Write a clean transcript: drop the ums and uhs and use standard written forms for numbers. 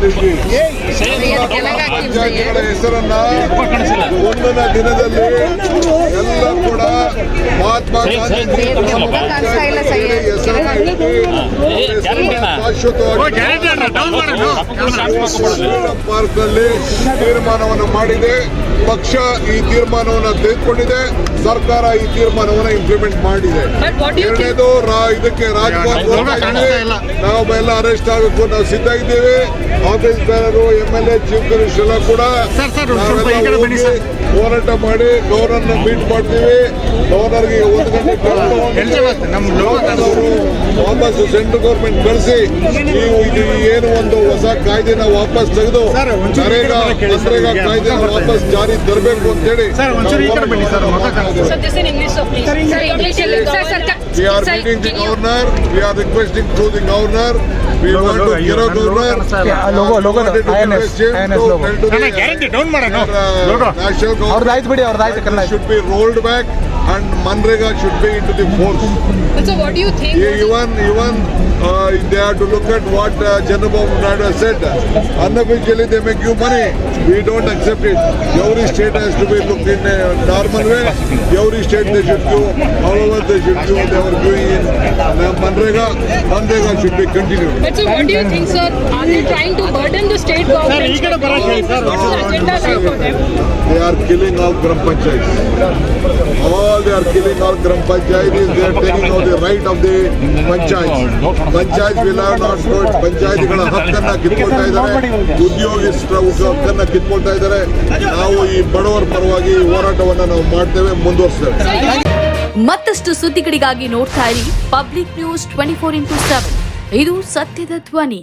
ಗಾಂಧೀಜಿ ಪಂಚಾಯತ್ಗಳ ಹೆಸರನ್ನ ಮುಂದಿನ ದಿನದಲ್ಲಿ ಎಲ್ಲ ಕೂಡ ಮಹಾತ್ಮ ಗಾಂಧೀಜಿ ಪಾರ್ಕ್ನಲ್ಲಿ ತೀರ್ಮಾನವನ್ನು ಮಾಡಿದೆ. ಪಕ್ಷ ಈ ತೀರ್ಮಾನವನ್ನು ತೆಗೆದುಕೊಂಡಿದೆ. ಸರ್ಕಾರ ಈ ತೀರ್ಮಾನವನ್ನು ಇಂಪ್ಲಿಮೆಂಟ್ ಮಾಡಿದೆ. ಎರಡನೇದು ಇದಕ್ಕೆ ರಾಜಭವನ ನಾವೆಲ್ಲ ಅರೆಸ್ಟ್ ಆಗಬೇಕು ನಾವು ಸಿದ್ಧ ಇದ್ದೇವೆ. ಆಫೀಸ್ ಬೇರರು MLA ಚೀಫ್ ಮಿನಿಸ್ಟರ್ ಎಲ್ಲ ಕೂಡ ಹೋರಾಟ ಮಾಡಿ ಗವರ್ನರ್ನ ಮೀಟ್ ಮಾಡ್ತೀವಿ. ಗವರ್ನರ್ಗೆ 1 ಗಂಟೆ ವಾಪಸ್ ಸೆಂಟ್ರಲ್ ಗೌರ್ಮೆಂಟ್ ಕಳಿಸಿ ನೀವು ಇದು ಏನು ಒಂದು ಹೊಸ ಕಾಯ್ದೆನ ವಾಪಸ್ ತೆಗೆದು ನರೇಗಾ ಕಾಯ್ದೆನ ವಾಪಸ್ ಜಾರಿ ತರಬೇಕು ಅಂತ ಹೇಳಿ we are meeting the governor. We are requesting to the governor. We want to give a governor. Logo. Guarantee. Don't matter. Logo. National government should be rolled back and Manrega should be into the force. So what do you think? Even they have to look at what Chandrababu Naidu said. Unofficially they make you money. We don't accept it. Every state has to be looked in a normal way. Every state they should do. However they should do, they were doing in Manrega should be continued. But so what do you think, sir? Are they trying to burden the state government? What's the agenda like for them? They are killing all Gram Panchayats. They are killing all Gram Panchayats. They are taking out the right of the Panchayats. Panchayats will have not vote. ಪಂಚಾಯತ್ಗಳ ಹಕ್ಕನ್ನ ಕಿತ್ಕೊಳ್ತಾ ಇದ್ದಾರೆ. ಉದ್ಯೋಗಸ್ಥರ ಹಕ್ಕನ್ನ ಕಿತ್ಕೊಳ್ತಾ ಇದ್ದಾರೆ. ನಾವು ಈ ಬಡವರ ಪರವಾಗಿ ಹೋರಾಟವನ್ನು ನಾವು ಮಾಡ್ತೇವೆ, ಮುಂದುವರಿಸ್ತೇವೆ. ಮತ್ತಷ್ಟು ಸುದ್ದಿಗಳಿಗಾಗಿ ನೋಡ್ತಾ ಇರಿ ಪಬ್ಲಿಕ್ ನ್ಯೂಸ್ 24x7. ಇದು ಸತ್ಯದ ಧ್ವನಿ.